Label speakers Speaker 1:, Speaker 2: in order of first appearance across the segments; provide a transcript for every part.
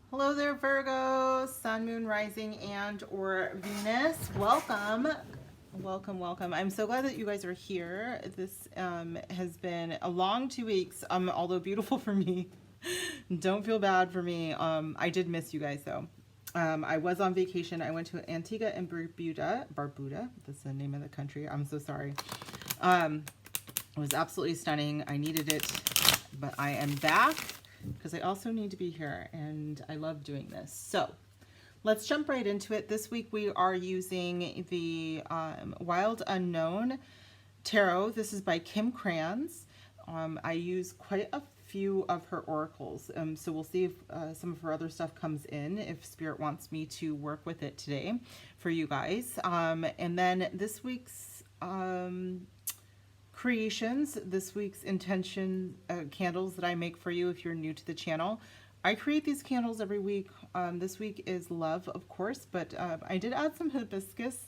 Speaker 1: Hello there, Virgo, Sun, Moon, Rising, and or Venus. Welcome. Welcome, welcome. I'm so glad that you guys are here. This has been a long 2 weeks, although beautiful for me. Don't feel bad for me. I did miss you guys, though. I was on vacation. I went to Antigua and Barbuda. That's the name of the country. I'm so sorry. It was absolutely stunning. I needed it, but I am back because I also need to be here, and I love doing this. So let's jump right into it. This week we are using the Wild Unknown Tarot. This is by Kim Kranz. I use quite a few of her oracles, so we'll see if some of her other stuff comes in, if Spirit wants me to work with it today for you guys. And then this week's creations, this week's intention candles that I make for you if you're new to the channel. I create these candles every week. This week is love, of course, but I did add some hibiscus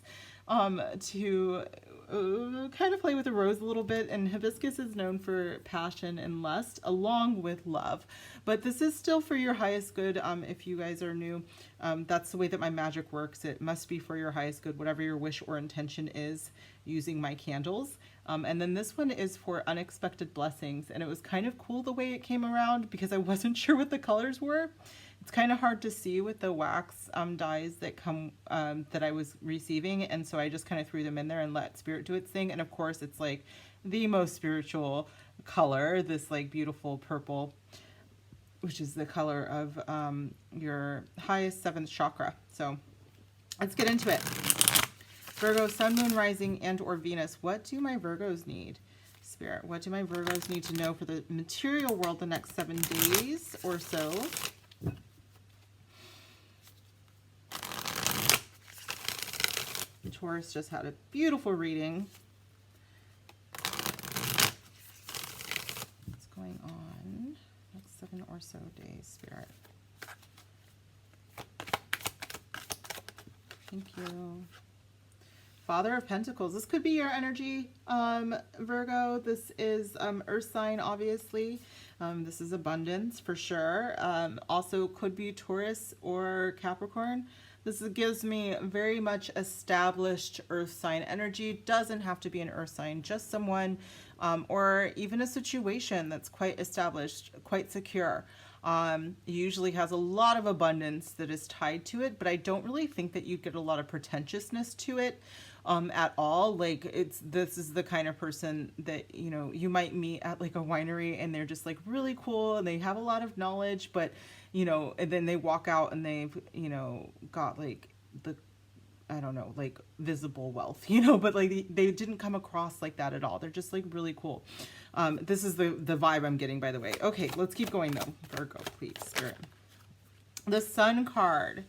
Speaker 1: to kind of play with the rose a little bit, and hibiscus is known for passion and lust along with love, but this is still for your highest good. If you guys are new, that's the way that my magic works. It must be for your highest good, whatever your wish or intention is using my candles. And then this one is for unexpected blessings, and it was kind of cool the way it came around because I wasn't sure what the colors were. It's kind of hard to see with the wax dyes that come that I was receiving, and so I just kind of threw them in there and let Spirit do its thing. And of course it's like the most spiritual color, this like beautiful purple, which is the color of your highest 7th chakra. So let's get into it. Virgo, Sun, Moon, Rising, and or Venus. What do my Virgos need? Spirit, what do my Virgos need to know for the material world the next 7 days or so? Taurus just had a beautiful reading. What's going on next 7 or so days, Spirit? Thank you. Father of Pentacles. This could be your energy, Virgo. This is Earth sign, obviously. This is abundance for sure. Also could be Taurus or Capricorn. This gives me very much established Earth sign energy. Doesn't have to be an Earth sign, just someone or even a situation that's quite established, quite secure. Usually has a lot of abundance that is tied to it, but I don't really think that you get a lot of pretentiousness to it at all. Like this is the kind of person that, you know, you might meet at like a winery and they're just like really cool and they have a lot of knowledge, but you know, and then they walk out and they've, you know, got like the, I don't know, like visible wealth, you know, but like they didn't come across like that at all. They're just like really cool. This is the vibe I'm getting, by the way. Okay, let's keep going though. Virgo, please, Spirit. The Sun card.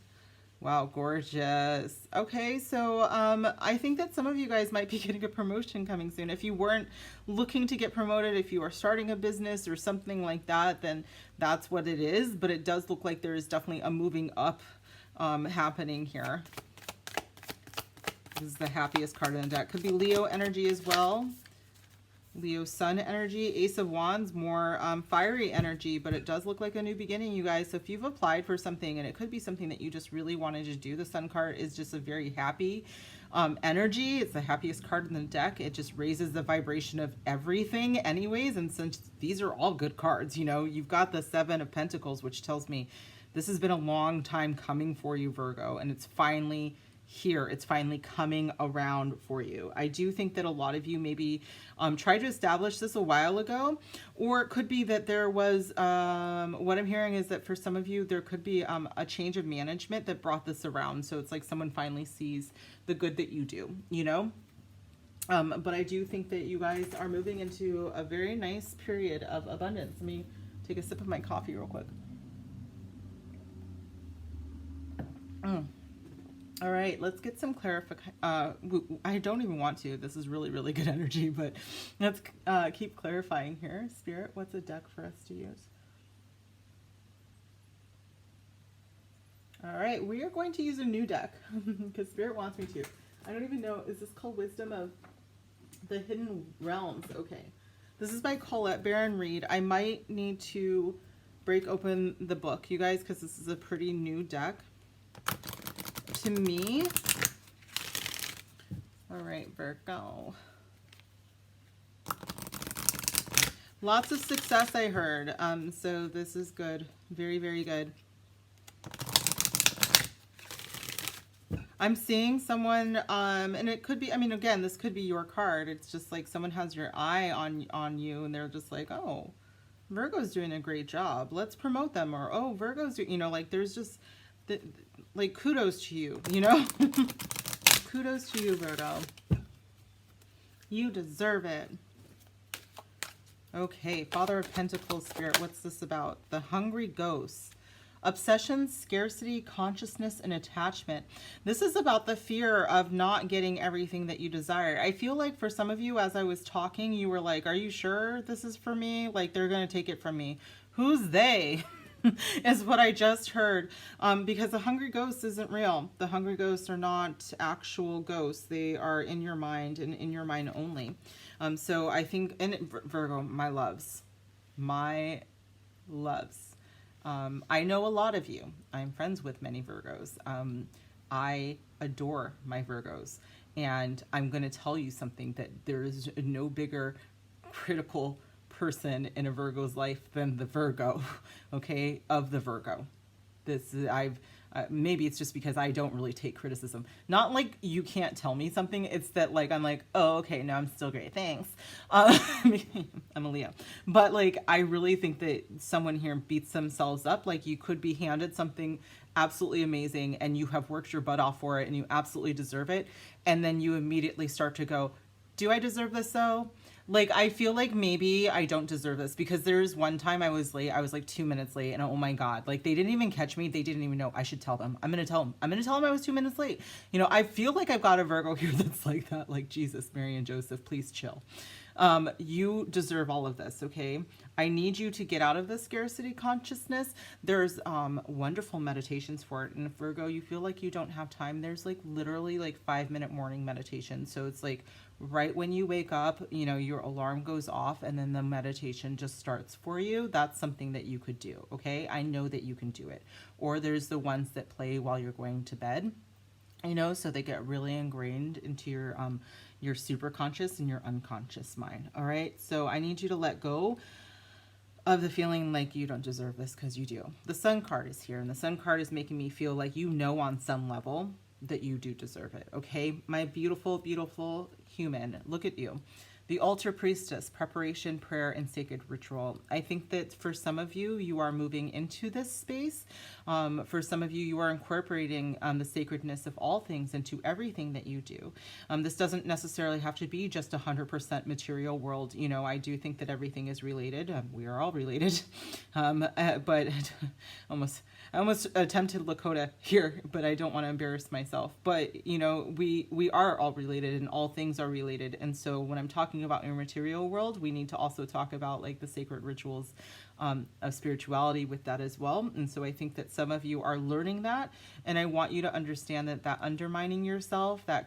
Speaker 1: Wow, gorgeous. Okay, so I think that some of you guys might be getting a promotion coming soon. If you weren't looking to get promoted, if you are starting a business or something like that, then that's what it is. But it does look like there is definitely a moving up happening here. This is the happiest card in the deck. Could be Leo energy as well. Leo Sun energy. Ace of Wands, more fiery energy, but it does look like a new beginning, you guys. So if you've applied for something, and it could be something that you just really wanted to do, the Sun card is just a very happy energy. It's the happiest card in the deck. It just raises the vibration of everything anyways. And since these are all good cards, you know, you've got the 7 of Pentacles, which tells me this has been a long time coming for you, Virgo, and it's finally here. It's finally coming around for you. I do think that a lot of you maybe tried to establish this a while ago, or it could be that there was, what I'm hearing is that for some of you, there could be a change of management that brought this around. So it's like someone finally sees the good that you do, you know? But I do think that you guys are moving into a very nice period of abundance. Let me take a sip of my coffee real quick. All right, let's get some clarification. I don't even want to. This is really, really good energy, but let's keep clarifying here. Spirit, what's a deck for us to use? All right, we are going to use a new deck because Spirit wants me to. I don't even know, is this called Wisdom of the Hidden Realms? Okay, This is by Colette Baron Reed. I might need to break open the book, you guys, because this is a pretty new deck to me. All right, Virgo. Lots of success, I heard. So this is good. Very, very good. I'm seeing someone, and it could be, I mean, again, this could be your card. It's just like someone has your eye on you, and they're just like, oh, Virgo's doing a great job. Let's promote them. Or, oh, Virgo's doing, you know, like there's just, like, kudos to you, you know? Kudos to you, Virgo. You deserve it. Okay, Father of Pentacles Spirit, what's this about? The Hungry Ghost. Obsession, scarcity, consciousness, and attachment. This is about the fear of not getting everything that you desire. I feel like for some of you, as I was talking, you were like, are you sure this is for me? Like, they're going to take it from me. Who's they? Is what I just heard. Because the hungry ghost isn't real. The hungry ghosts are not actual ghosts. They are in your mind and in your mind only. So I think, and Virgo, my loves. I know a lot of you. I'm friends with many Virgos. I adore my Virgos. And I'm going to tell you something, that there is no bigger critical person in a Virgo's life than the Virgo, okay, of the Virgo. Maybe it's just because I don't really take criticism. Not like you can't tell me something. It's that like, I'm like, oh, okay, no, I'm still great. Thanks. I'm a Leo. But like, I really think that someone here beats themselves up. Like you could be handed something absolutely amazing and you have worked your butt off for it and you absolutely deserve it. And then you immediately start to go, do I deserve this though? Like, I feel like maybe I don't deserve this, because there's one time I was late. I was like 2 minutes late, and oh my God, like they didn't even catch me. They didn't even know. I should tell them. I'm going to tell them. I'm going to tell them I was 2 minutes late. You know, I feel like I've got a Virgo here that's like that. Like, Jesus, Mary and Joseph, please chill. You deserve all of this, okay? I need you to get out of the scarcity consciousness. There's wonderful meditations for it. And if Virgo, you feel like you don't have time, there's like literally like 5-minute morning meditation. So it's like right when you wake up, you know, your alarm goes off and then the meditation just starts for you. That's something that you could do, okay? I know that you can do it. Or there's the ones that play while you're going to bed, you know, so they get really ingrained into your super conscious and your unconscious mind. All right. So I need you to let go of the feeling like you don't deserve this, because you do. The Sun card is here, and the Sun card is making me feel like, you know, on some level that you do deserve it. Okay. My beautiful, beautiful human, look at you. The Altar Priestess, preparation, prayer, and sacred ritual. I think that for some of you, you are moving into this space. For some of you, you are incorporating the sacredness of all things into everything that you do. This doesn't necessarily have to be just 100% material world. You know, I do think that everything is related. We are all related. But I almost attempted Lakota here, but I don't want to embarrass myself. But, you know, we are all related, and all things are related. And so when I'm talking about your material world, we need to also talk about like the sacred rituals of spirituality with that as well. And so I think that some of you are learning that, and I want you to understand that undermining yourself, that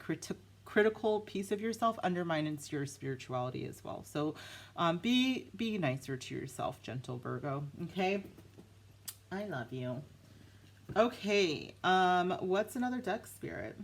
Speaker 1: critical piece of yourself, undermines your spirituality as well. So be nicer to yourself, gentle Virgo. Okay, I love you. Okay, what's another deck, Spirit?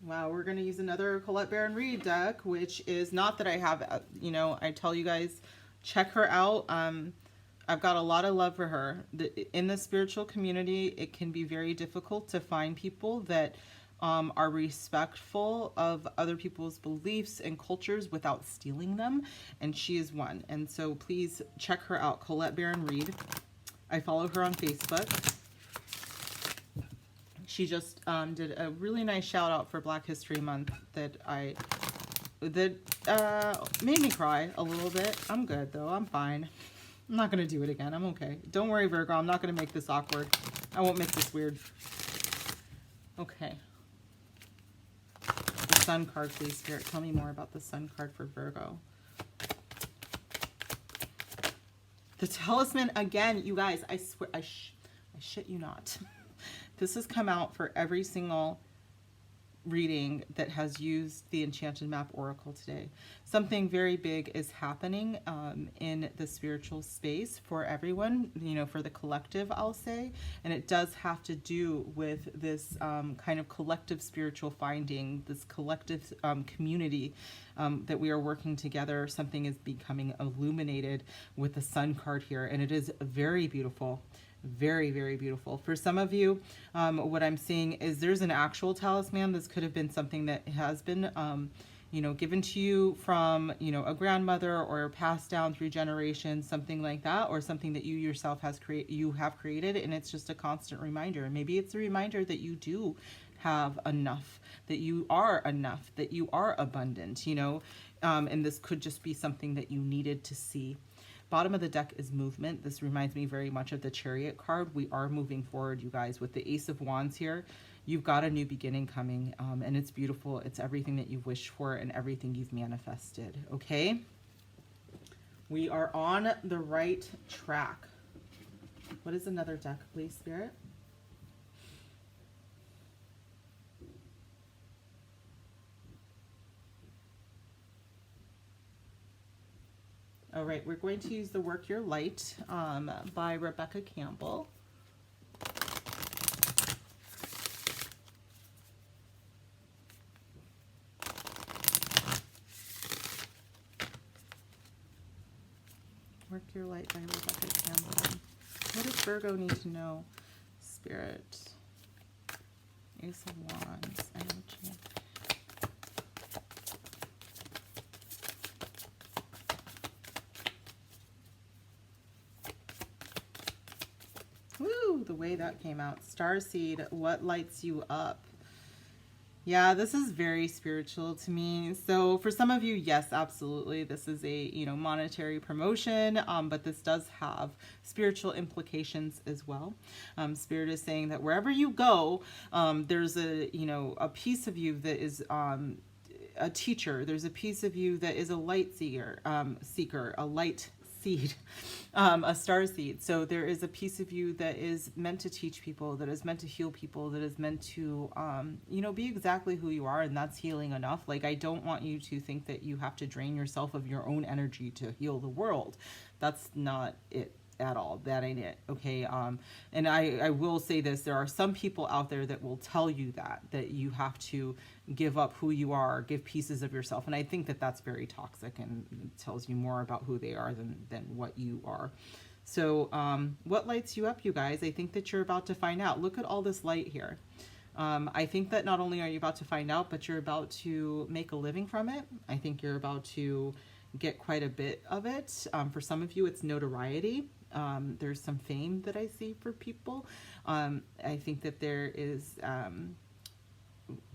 Speaker 1: Wow, we're going to use another Colette Baron Reed deck, which is not that I have, you know, I tell you guys, check her out. I've got a lot of love for her. In the spiritual community, it can be very difficult to find people that are respectful of other people's beliefs and cultures without stealing them, and she is one. And so please check her out, Colette Baron Reed. I follow her on Facebook. She just did a really nice shout out for Black History Month that made me cry a little bit. I'm good though. I'm fine. I'm not going to do it again. I'm okay. Don't worry, Virgo. I'm not going to make this awkward. I won't make this weird. Okay. The Sun card, please, Spirit. Tell me more about the Sun card for Virgo. The Talisman again. You guys, I swear, I shit you not. This has come out for every single reading that has used the Enchanted Map Oracle today. Something very big is happening in the spiritual space for everyone, you know, for the collective, I'll say. And it does have to do with this kind of collective spiritual finding, this collective community that we are working together. Something is becoming illuminated with the Sun card here, and it is very beautiful. Very, very beautiful. For some of you, what I'm seeing is there's an actual talisman. This could have been something that has been, you know, given to you from, you know, a grandmother or passed down through generations, something like that, or something that you yourself have created, and it's just a constant reminder. Maybe it's a reminder that you do have enough, that you are enough, that you are abundant, you know, and this could just be something that you needed to see. Bottom of the deck is movement. This reminds me very much of the Chariot card. We are moving forward, you guys, with the Ace of Wands here. You've got a new beginning coming, and it's beautiful. It's everything that you've wished for and everything you've manifested, okay? We are on the right track. What is another deck, please, Spirit? All right, we're going to use the Work Your Light by Rebecca Campbell. Work Your Light by Rebecca Campbell. What does Virgo need to know? Spirit. Ace of Wands. Energy. Woo, the way that came out. Starseed, what lights you up? Yeah, this is very spiritual to me. So for some of you, yes, absolutely. This is a, you know, monetary promotion, but this does have spiritual implications as well. Spirit is saying that wherever you go, there's a, you know, a piece of you that is a teacher. There's a piece of you that is a light seeker, a light seed, a star seed. So there is a piece of you that is meant to teach people, that is meant to heal people, that is meant to, you know, be exactly who you are, and that's healing enough. Like, I don't want you to think that you have to drain yourself of your own energy to heal the world. That's not it at all. That ain't it. Okay. And I will say this, there are some people out there that will tell you that you have to give up who you are, give pieces of yourself. And I think that that's very toxic and tells you more about who they are than what you are. So, what lights you up, you guys? I think that you're about to find out. Look at all this light here. I think that not only are you about to find out, but you're about to make a living from it. I think you're about to get quite a bit of it. For some of you, it's notoriety. There's some fame that I see for people. I think that there is,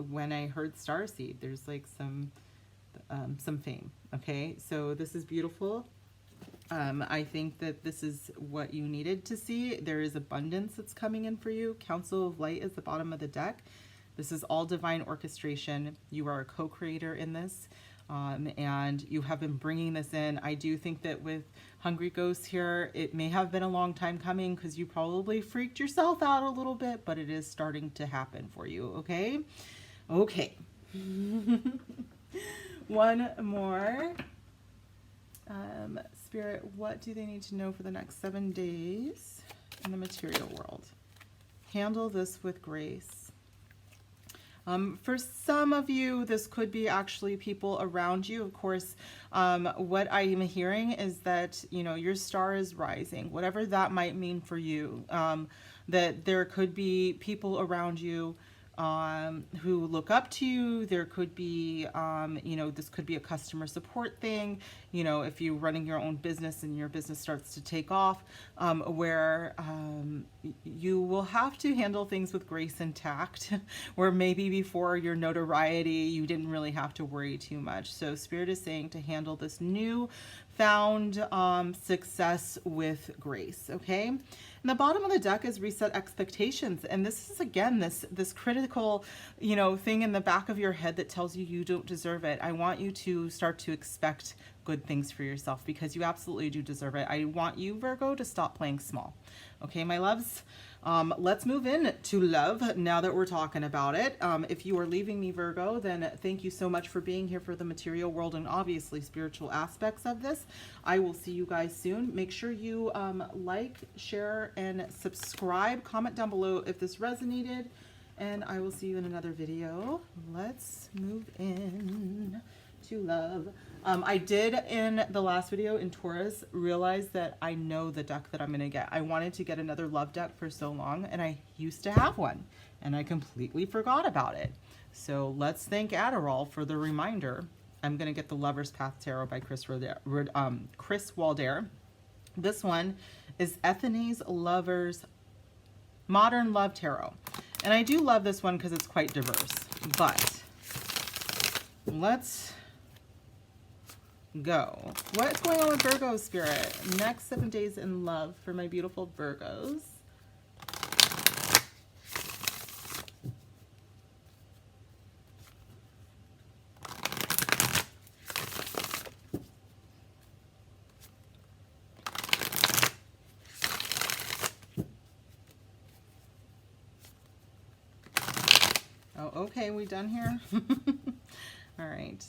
Speaker 1: when I heard Starseed, there's like some fame. Okay, so this is beautiful. I think that this is what you needed to see. There is abundance that's coming in for you. Council of Light is the bottom of the deck. This is all divine orchestration. You are a co-creator in this. And you have been bringing this in. I do think that with Hungry Ghosts here, it may have been a long time coming because you probably freaked yourself out a little bit, but it is starting to happen for you, okay? Okay. One more. Spirit, what do they need to know for the next 7 days in the material world? Handle this with grace. For some of you, this could be actually people around you. Of course, what I am hearing is that, you know, your star is rising, whatever that might mean for you, that there could be people around you who look up to you. There could be, you know, this could be a customer support thing, you know, if you're running your own business and your business starts to take off, where you will have to handle things with grace and tact, where maybe before your notoriety, you didn't really have to worry too much. So Spirit is saying to handle this new found success with grace, okay? And the bottom of the deck is reset expectations. And this is, again, this critical, you know, thing in the back of your head that tells you you don't deserve it. I want you to start to expect good things for yourself because you absolutely do deserve it. I want you, Virgo, to stop playing small. Okay, my loves? Let's move in to love now that we're talking about it. If you are leaving me, Virgo, then thank you so much for being here for the material world and obviously spiritual aspects of this. I will see you guys soon. Make sure you like, share, and subscribe. Comment down below if this resonated, and I will see you in another video. Let's move in to love. I did in the last video in Taurus realize that I know the deck that I'm going to get. I wanted to get another love deck for so long, and I used to have one, and I completely forgot about it. So let's thank Adderall for the reminder. I'm going to get the Lover's Path Tarot by Chris Walder. This one is Ethany's Lover's Modern Love Tarot. And I do love this one because it's quite diverse. But let's go. What's going on with Virgo spirit? Next 7 days in love for my beautiful Virgos. Oh, okay, we done here? All right.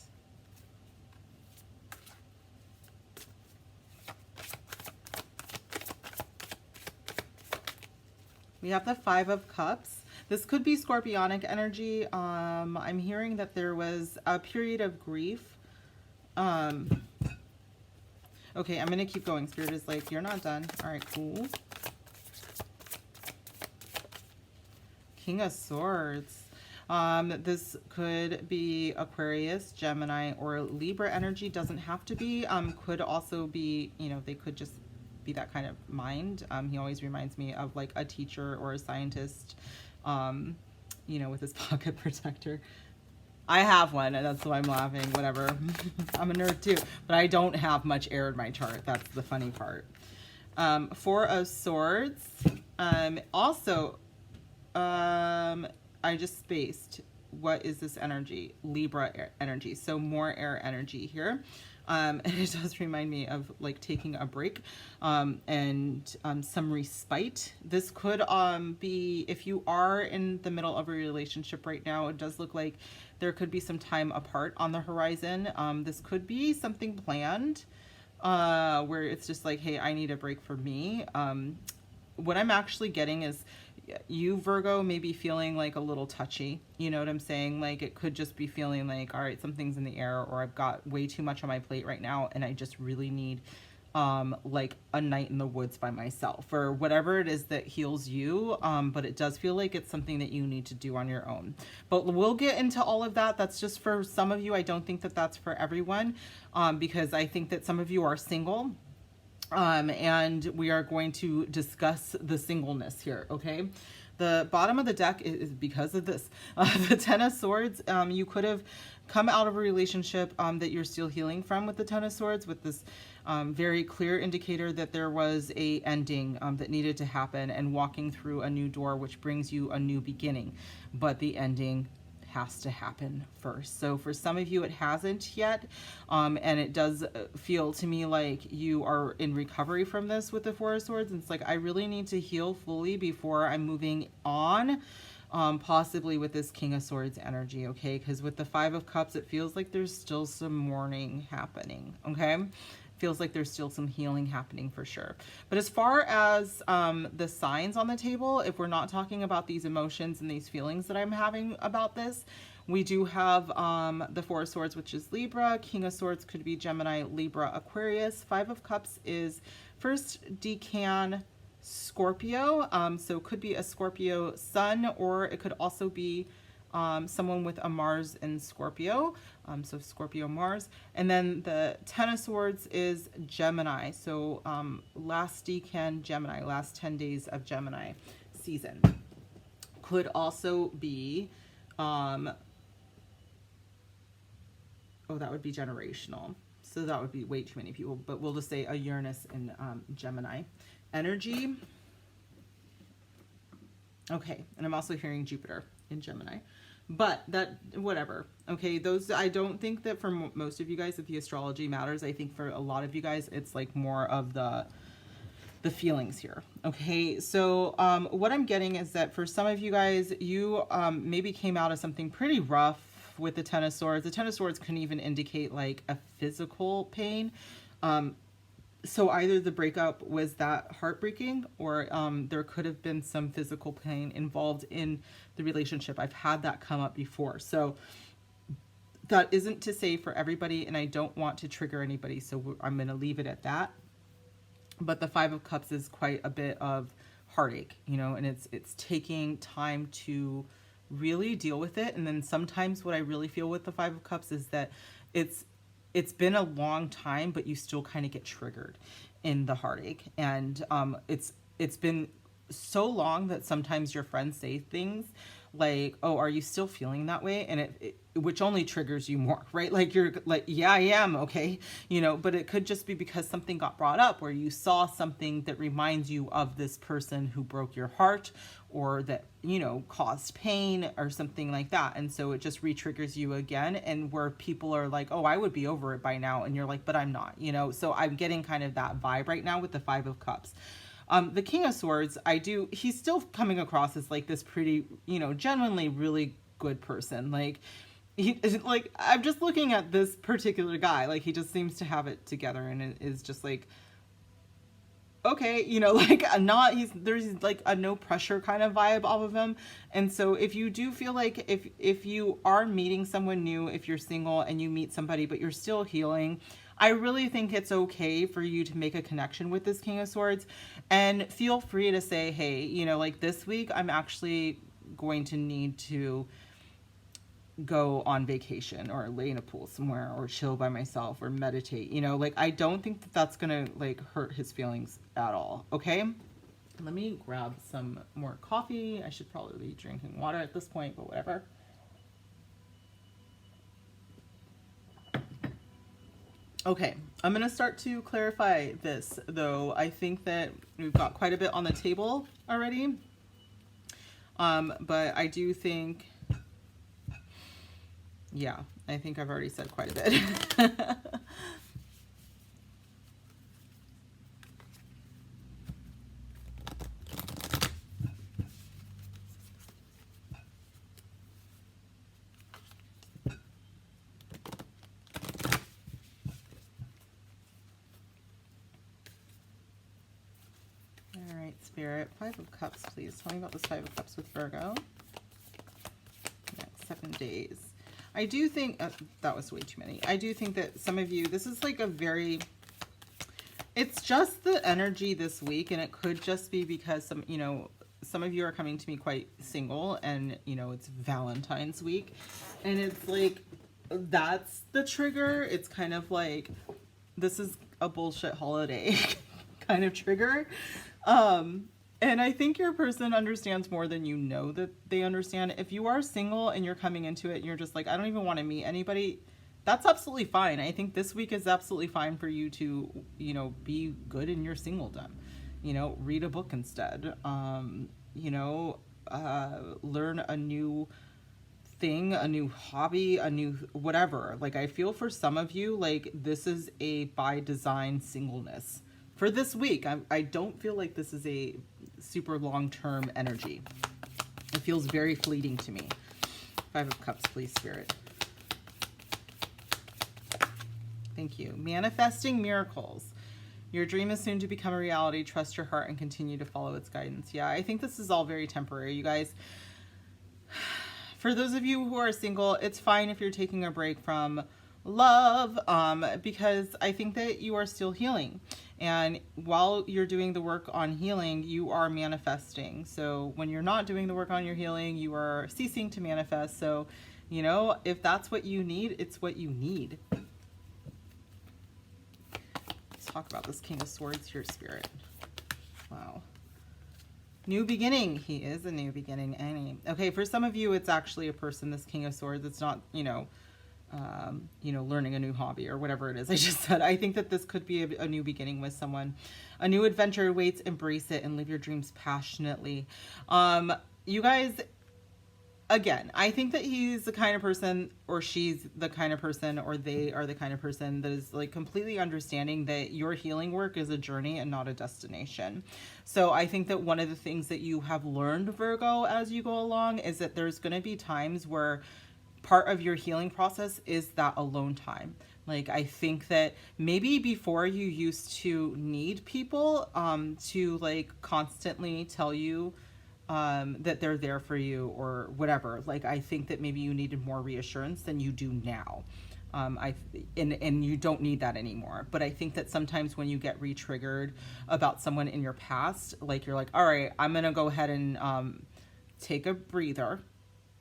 Speaker 1: We have the Five of Cups. This could be scorpionic energy. I'm hearing that there was a period of grief. Okay, I'm going to keep going. Spirit is like, you're not done. All right, cool. King of Swords. This could be Aquarius, Gemini, or Libra energy. Doesn't have to be. Could also be, you know, they could just be that kind of mind. He always reminds me of like a teacher or a scientist, you know, with his pocket protector. I have one, and that's why I'm laughing. Whatever. I'm a nerd too, but I don't have much air in my chart. That's the funny part. Four of Swords. Also, I just spaced. What is this energy? Libra energy. So more air energy here. And it does remind me of like taking a break and some respite. This could be, if you are in the middle of a relationship right now, it does look like there could be some time apart on the horizon. This could be something planned where it's just like, hey, I need a break for me. What I'm actually getting is you, Virgo, may be feeling like a little touchy. You know what I'm saying? Like it could just be feeling like, all right, something's in the air, or I've got way too much on my plate right now and I just really need like a night in the woods by myself, or whatever it is that heals you. But it does feel like it's something that you need to do on your own. But we'll get into all of that. That's just for some of you. I don't think that that's for everyone, because I think that some of you are single. And we are going to discuss the singleness here, okay? The bottom of the deck is because of this. The Ten of Swords, you could have come out of a relationship that you're still healing from with the Ten of Swords, with this very clear indicator that there was a ending that needed to happen, and walking through a new door, which brings you a new beginning. But the ending has to happen first. So for some of you it hasn't yet, and it does feel to me like you are in recovery from this with the Four of Swords. And it's like, I really need to heal fully before I'm moving on, possibly with this King of Swords energy, okay? Because with the Five of Cups, it feels like there's still some mourning happening, okay? Feels like there's still some healing happening for sure. But as far as the signs on the table, if we're not talking about these emotions and these feelings that I'm having about this, we do have the Four of Swords, which is Libra. King of Swords could be Gemini, Libra, Aquarius. Five of Cups is first decan Scorpio. So it could be a Scorpio sun, or it could also be someone with a Mars in Scorpio. So Scorpio, Mars. And then the Ten of Swords is Gemini. So last decan Gemini, last 10 days of Gemini season. Could also be, oh, that would be generational. So that would be way too many people, but we'll just say a Uranus in Gemini energy. Okay, and I'm also hearing Jupiter in Gemini. But that, whatever. Okay, those, I don't think that for most of you guys that the astrology matters. I think for a lot of you guys, it's like more of the the feelings here. Okay, so what I'm getting is that for some of you guys, you maybe came out of something pretty rough with the Ten of Swords. The Ten of Swords can even indicate like a physical pain. So either the breakup was that heartbreaking, or there could have been some physical pain involved in the relationship. I've had that come up before. So that isn't to say for everybody, and I don't want to trigger anybody, so I'm going to leave it at that. But the Five of Cups is quite a bit of heartache, you know, and it's taking time to really deal with it. And then sometimes what I really feel with the Five of Cups is that it's been a long time, but you still kind of get triggered in the heartache. And it's been so long that sometimes your friends say things like, oh, are you still feeling that way? And it which only triggers you more, right? Like you're like, yeah, I am, okay, you know, but it could just be because something got brought up where you saw something that reminds you of this person who broke your heart, or that, you know, caused pain or something like that. And so it just re-triggers you again, and where people are like, oh, I would be over it by now, and you're like, but I'm not, you know. So I'm getting kind of that vibe right now with the Five of Cups. The King of Swords, he's still coming across as like this pretty, you know, genuinely really good person. Like, I'm just looking at this particular guy, like he just seems to have it together, and it is just like, okay, you know, like there's like a no pressure kind of vibe off of him. And so if you do feel like if you are meeting someone new, if you're single and you meet somebody but you're still healing, I really think it's okay for you to make a connection with this King of Swords, and feel free to say, hey, you know, like this week I'm actually going to need to go on vacation, or lay in a pool somewhere, or chill by myself, or meditate, you know. Like I don't think that that's gonna like hurt his feelings at all. Okay, let me grab some more coffee. I should probably be drinking water at this point, but whatever. Okay, I'm gonna start to clarify this though. I think that we've got quite a bit on the table already, but I do think, yeah, I think I've already said quite a bit. All right, Spirit, Five of Cups, please. Tell me about this Five of Cups with Virgo. Next 7 days. I do think, that was way too many. I do think that some of you, this is like a very, it's just the energy this week, and it could just be because some, you know, some of you are coming to me quite single, and, you know, it's Valentine's week, and it's like, that's the trigger. It's kind of like, this is a bullshit holiday kind of trigger. And I think your person understands more than you know that they understand. If you are single and you're coming into it and you're just like, I don't even want to meet anybody, that's absolutely fine. I think this week is absolutely fine for you to, you know, be good in your singledom. You know, read a book instead. You know, learn a new thing, a new hobby, a new whatever. Like, I feel for some of you, like, this is a by design singleness. For this week, I don't feel like this is a super long-term energy. It feels very fleeting to me. Five of Cups, please, Spirit. Thank you. Manifesting miracles. Your dream is soon to become a reality. Trust your heart and continue to follow its guidance. Yeah, I think this is all very temporary, you guys. For those of you who are single, it's fine if you're taking a break from love, because I think that you are still healing. And while you're doing the work on healing, you are manifesting. So when you're not doing the work on your healing, you are ceasing to manifest. So, you know, if that's what you need, it's what you need. Let's talk about this King of Swords here, Spirit. Wow. New beginning. He is a new beginning. Okay, for some of you, it's actually a person, this King of Swords. It's not, you know, learning a new hobby or whatever it is I just said. I think that this could be a new beginning with someone. A new adventure awaits. Embrace it and live your dreams passionately. You guys, again, I think that he's the kind of person, or she's the kind of person, or they are the kind of person that is like completely understanding that your healing work is a journey and not a destination. So I think that one of the things that you have learned, Virgo, as you go along is that there's going to be times where part of your healing process is that alone time. Like, I think that maybe before you used to need people to like constantly tell you that they're there for you or whatever. Like, I think that maybe you needed more reassurance than you do now. And you don't need that anymore. But I think that sometimes when you get re-triggered about someone in your past, like you're like, all right, I'm going to go ahead and take a breather.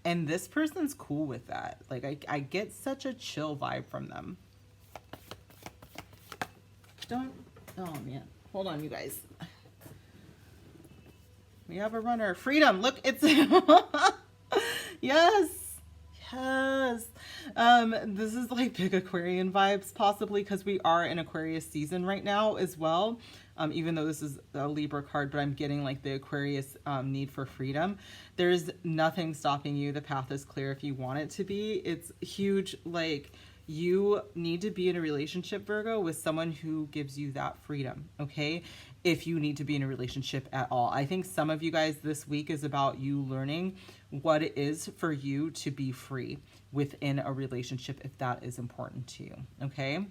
Speaker 1: And this person's cool with that. Like, I get such a chill vibe from them. Oh man, hold on, you guys. We have a runner. Freedom. Look, it's yes. This is like big Aquarian vibes, possibly because we are in Aquarius season right now as well. Even though this is a Libra card, but I'm getting like the Aquarius need for freedom. There's nothing stopping you. The path is clear if you want it to be. It's huge. Like, you need to be in a relationship, Virgo, with someone who gives you that freedom, okay? If you need to be in a relationship at all. I think some of you guys this week is about you learning what it is for you to be free within a relationship, if that is important to you, okay?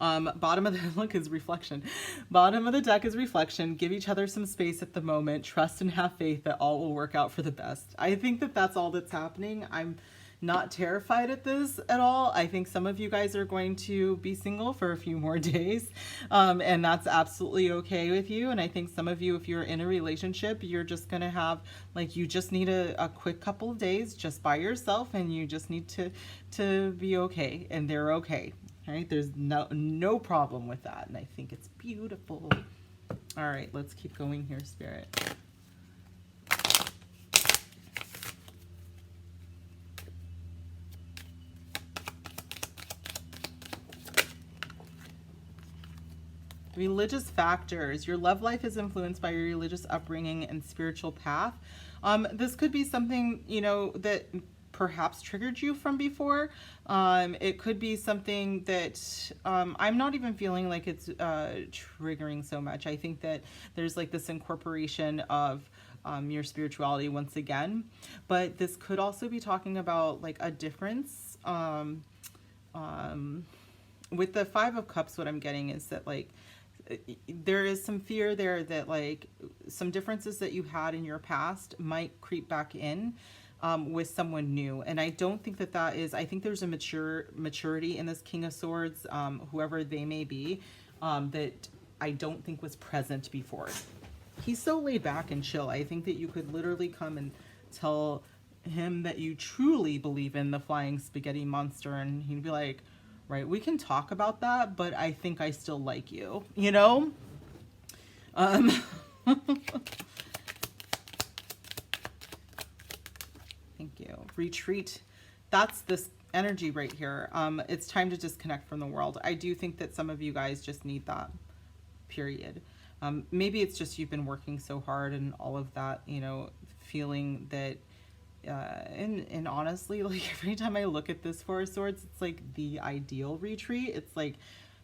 Speaker 1: Bottom of the look is reflection. Bottom of the deck is reflection. Give each other some space at the moment. Trust and have faith that all will work out for the best. I think that that's all that's happening. I'm not terrified at this at all. I think some of you guys are going to be single for a few more days, and that's absolutely okay with you. And I think some of you, if you're in a relationship, you're just going to have, like, you just need a quick couple of days just by yourself, and you just need to be okay, and they're okay. All right, there's no problem with that, and I think it's beautiful. All right, let's keep going here, Spirit. Religious factors. Your love life is influenced by your religious upbringing and spiritual path. This could be something, you know, that perhaps triggered you from before. It could be something that I'm not even feeling like it's triggering so much. I think that there's like this incorporation of your spirituality once again, but this could also be talking about like a difference. With the Five of Cups, what I'm getting is that like there is some fear there that like some differences that you had in your past might creep back in with someone new. And I don't think that that is, I think there's a maturity in this King of Swords, whoever they may be, that I don't think was present before. He's so laid back and chill. I think that you could literally come and tell him that you truly believe in the flying spaghetti monster, and he'd be like, right, we can talk about that, but I think I still like you, you know? Thank you. Retreat. That's this energy right here. It's time to disconnect from the world. I do think that some of you guys just need that, period. Maybe it's just you've been working so hard and all of that, you know, feeling that and honestly, like every time I look at this Four of Swords, it's like the ideal retreat. It's like,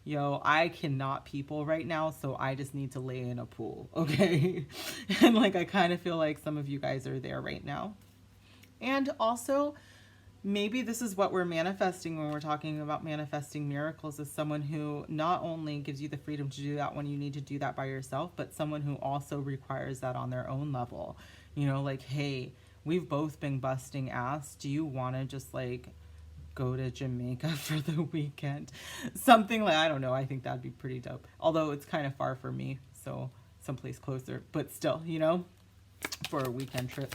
Speaker 1: yo, I cannot people right now, so I just need to lay in a pool, okay? And like I kind of feel like some of you guys are there right now. And also, maybe this is what we're manifesting when we're talking about manifesting miracles, is someone who not only gives you the freedom to do that when you need to do that by yourself, but someone who also requires that on their own level. You know, like, hey, we've both been busting ass. Do you want to just like go to Jamaica for the weekend? Something like, I don't know. I think that'd be pretty dope. Although it's kind of far for me, so someplace closer, but still, you know, for a weekend trip.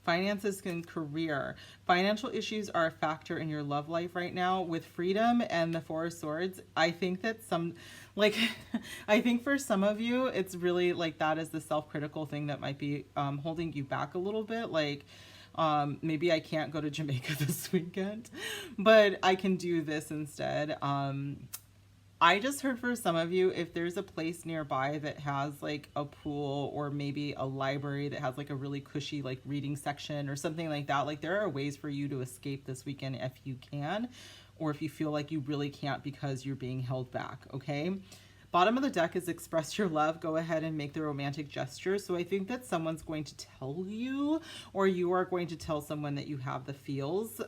Speaker 1: Finances and career. Financial issues are a factor in your love life right now with freedom and the Four of Swords. I think that I think for some of you, it's really like that is the self-critical thing that might be holding you back a little bit. Like, maybe I can't go to Jamaica this weekend, but I can do this instead. I just heard for some of you, if there's a place nearby that has like a pool or maybe a library that has like a really cushy like reading section or something like that, like there are ways for you to escape this weekend if you can, or if you feel like you really can't because you're being held back, okay? Bottom of the deck is express your love. Go ahead and make the romantic gesture. So I think that someone's going to tell you, or you are going to tell someone that you have the feels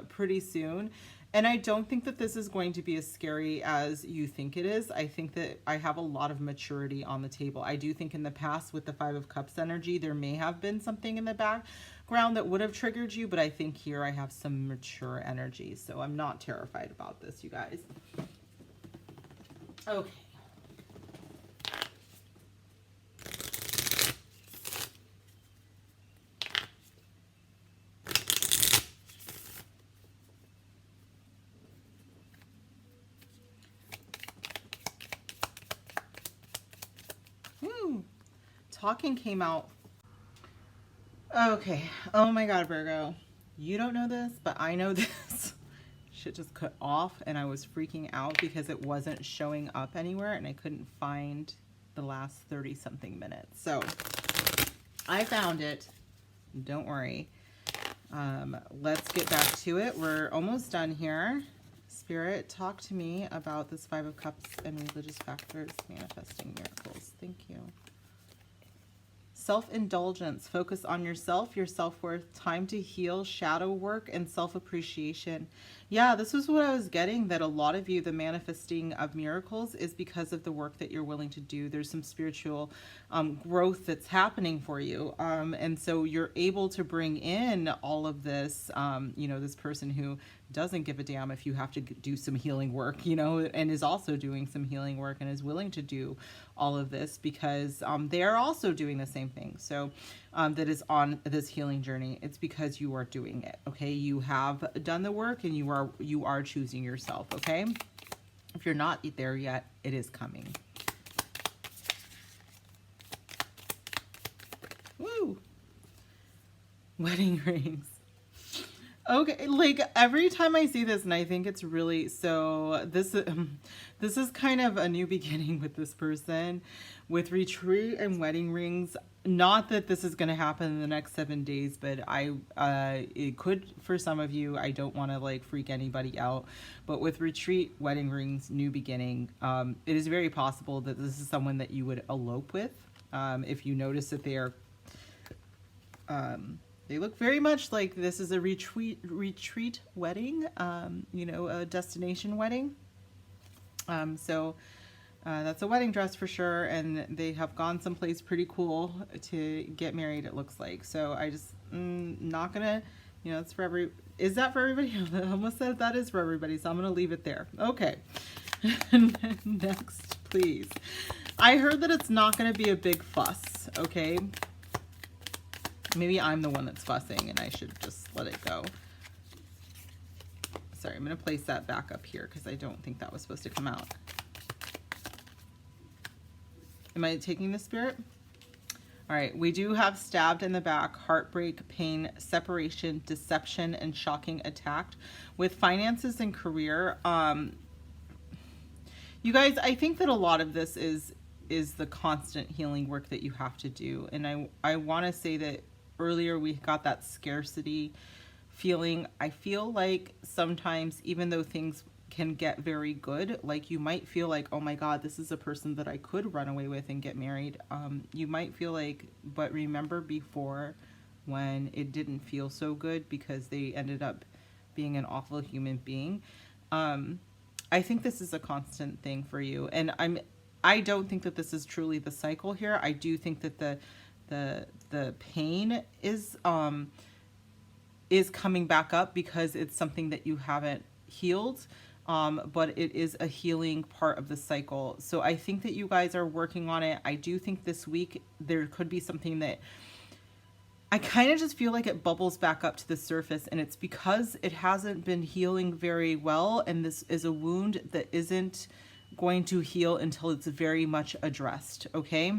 Speaker 1: pretty soon. And I don't think that this is going to be as scary as you think it is. I think that I have a lot of maturity on the table. I do think in the past with the Five of Cups energy, there may have been something in the background that would have triggered you, but I think here I have some mature energy. So I'm not terrified about this, you guys. Okay. Talking came out. Okay. Oh my God, Virgo. You don't know this, but I know this. Shit just cut off and I was freaking out because it wasn't showing up anywhere and I couldn't find the last 30 something minutes. So I found it. Don't worry. Let's get back to it. We're almost done here. Spirit, talk to me about this Five of Cups and religious factors manifesting miracles. Thank you. Self-indulgence, focus on yourself, your self-worth, time to heal, shadow work, and self-appreciation. Yeah, this was what I was getting, that a lot of you, the manifesting of miracles is because of the work that you're willing to do. There's some spiritual growth that's happening for you. And so you're able to bring in all of this, you know, this person who doesn't give a damn if you have to do some healing work, you know, and is also doing some healing work and is willing to do all of this because they are also doing the same thing. So that is on this healing journey. It's because you are doing it. Okay. You have done the work and you are choosing yourself. Okay. If you're not there yet, it is coming. Woo. Wedding rings. Okay, like every time I see this and I think it's really, so this is kind of a new beginning with this person with retreat and wedding rings. Not that this is going to happen in the next 7 days, but it could for some of you. I don't want to like freak anybody out, but with retreat, wedding rings, new beginning, it is very possible that this is someone that you would elope with. If you notice that they are, they look very much like this is a retreat wedding, you know, a destination wedding. So that's a wedding dress for sure. And they have gone someplace pretty cool to get married, it looks like. So I just, not gonna, you know, it's for is that for everybody? I almost said that is for everybody. So I'm gonna leave it there. Okay. Next, please. I heard that it's not gonna be a big fuss. Okay. Maybe I'm the one that's fussing and I should just let it go. Sorry, I'm going to place that back up here because I don't think that was supposed to come out. Am I taking the spirit? All right, we do have stabbed in the back, heartbreak, pain, separation, deception, and shocking attack. With finances and career, you guys, I think that a lot of this is the constant healing work that you have to do. And I want to say that earlier we got that scarcity feeling. I feel like sometimes, even though things can get very good, like you might feel like, oh my God, this is a person that I could run away with and get married. You might feel like, but remember before when it didn't feel so good because they ended up being an awful human being. I think this is a constant thing for you. And I don't think that this is truly the cycle here. I do think that the pain is coming back up because it's something that you haven't healed, but it is a healing part of the cycle. So I think that you guys are working on it. I do think this week there could be something that I kind of just feel like it bubbles back up to the surface, and it's because it hasn't been healing very well, and this is a wound that isn't going to heal until it's very much addressed, okay?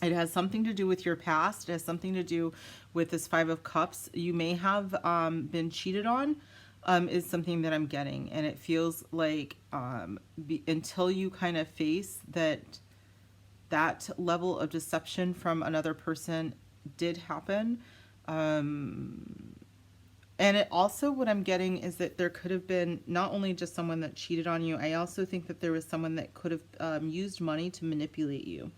Speaker 1: It has something to do with your past. It has something to do with this Five of Cups. You may have been cheated on is something that I'm getting. And it feels like until you kind of face that level of deception from another person did happen. And it also, what I'm getting is that there could have been not only just someone that cheated on you, I also think that there was someone that could have used money to manipulate you,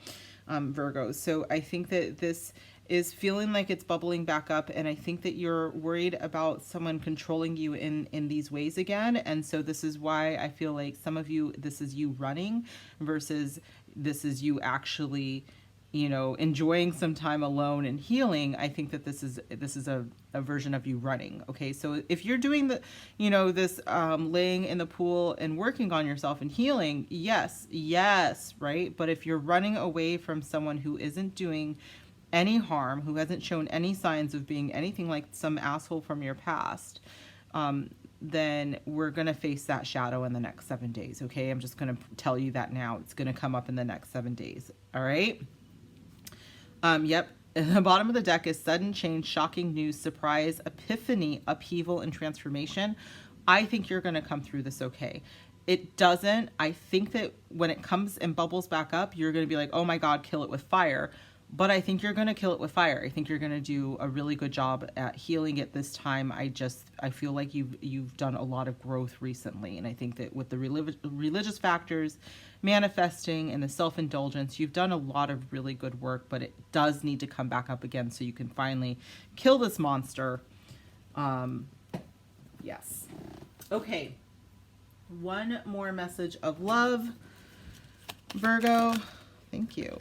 Speaker 1: Virgo. So I think that this is feeling like it's bubbling back up, and I think that you're worried about someone controlling you in these ways again. And so this is why I feel like some of you, this is you running versus this is you actually, you know, enjoying some time alone and healing. I think that this is a version of you running. Okay, so if you're doing the, you know, this laying in the pool and working on yourself and healing, yes, right. But if you're running away from someone who isn't doing any harm, who hasn't shown any signs of being anything like some asshole from your past, then we're going to face that shadow in the next 7 days. Okay, I'm just going to tell you that now. It's going to come up in the next 7 days. All right. Yep. At the bottom of the deck is sudden change, shocking news, surprise, epiphany, upheaval, and transformation. I think you're going to come through this okay. It doesn't. I think that when it comes and bubbles back up, you're going to be like, oh my God, kill it with fire. But I think you're going to kill it with fire. I think you're going to do a really good job at healing it this time. I feel like you've done a lot of growth recently. And I think that with the religious factors, manifesting, and the self-indulgence, you've done a lot of really good work, but it does need to come back up again so you can finally kill this monster. Yes. Okay. One more message of love, Virgo. Thank you.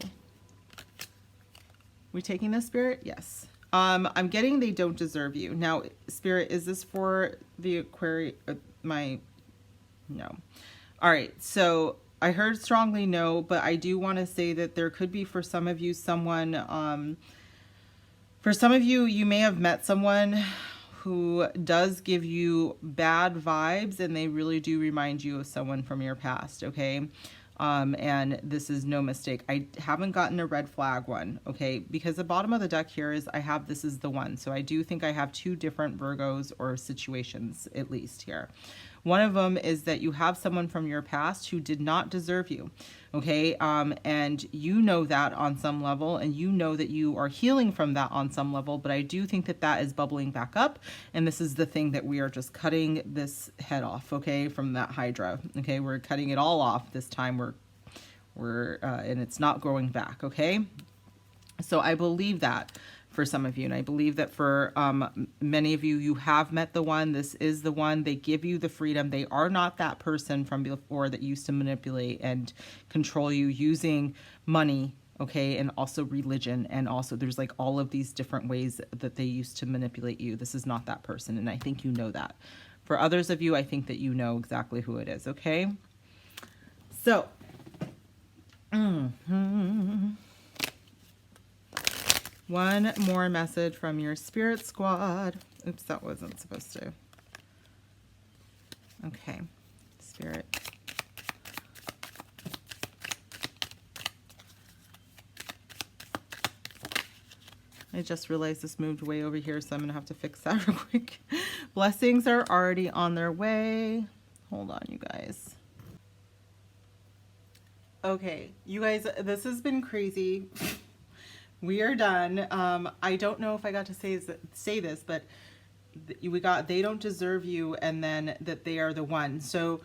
Speaker 1: We taking this, Spirit? Yes. I'm getting they don't deserve you. Now, Spirit, is this for the Aquarius? No. All right. So I heard strongly no, but I do want to say that there could be for some of you someone, for some of you, you may have met someone who does give you bad vibes, and they really do remind you of someone from your past, okay? And this is no mistake. I haven't gotten a red flag one, okay? Because the bottom of the deck here is I have this is the one. So I do think I have two different Virgos or situations at least here. One of them is that you have someone from your past who did not deserve you, okay? And you know that on some level, and you know that you are healing from that on some level, but I do think that that is bubbling back up, and this is the thing that we are just cutting this head off, okay, from that Hydra, okay? We're cutting it all off this time. And it's not growing back, okay? So I believe that for some of you, and I believe that for many of you, you have met the one. This is the one. They give you the freedom. They are not that person from before that used to manipulate and control you using money, okay, and also religion, and also there's like all of these different ways that they used to manipulate you. This is not that person, and I think you know that. For others of you, I think that you know exactly who it is, okay? So, one more message from your spirit squad. Oops, that wasn't supposed to. Okay, Spirit. I just realized this moved way over here, so I'm going to have to fix that real quick. Blessings are already on their way. Hold on, you guys. Okay, you guys, this has been crazy. We are done. I don't know if I got to say this, but we got they don't deserve you, and then that they are the one. So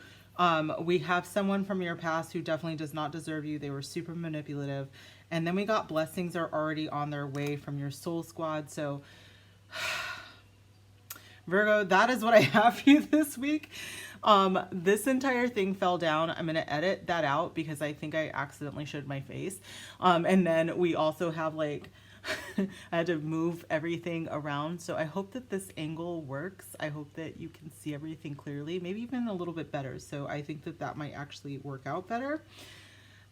Speaker 1: we have someone from your past who definitely does not deserve you. They were super manipulative. And then we got blessings are already on their way from your soul squad. So Virgo, that is what I have for you this week. This entire thing fell down. I'm going to edit that out because I think I accidentally showed my face. And then we also have like, I had to move everything around. So I hope that this angle works. I hope that you can see everything clearly, maybe even a little bit better. So I think that that might actually work out better.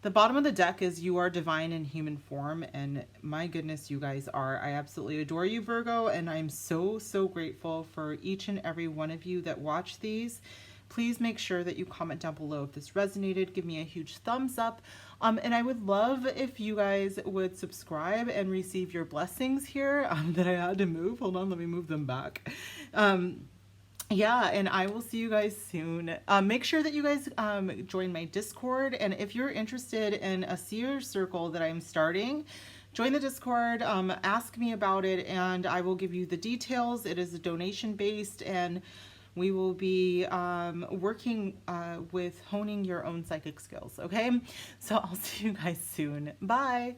Speaker 1: The bottom of the deck is you are divine in human form, and my goodness, you guys are. I absolutely adore you, Virgo, and I'm so, so grateful for each and every one of you that watch these. Please make sure that you comment down below if this resonated. Give me a huge thumbs up. And I would love if you guys would subscribe and receive your blessings here that I had to move. Hold on, let me move them back. Yeah, and I will see you guys soon. Make sure that you guys join my Discord, and if you're interested in a seer circle that I'm starting, join the Discord, ask me about it, and I will give you the details. It is donation based, and we will be working with honing your own psychic skills, okay? So I'll see you guys soon. Bye.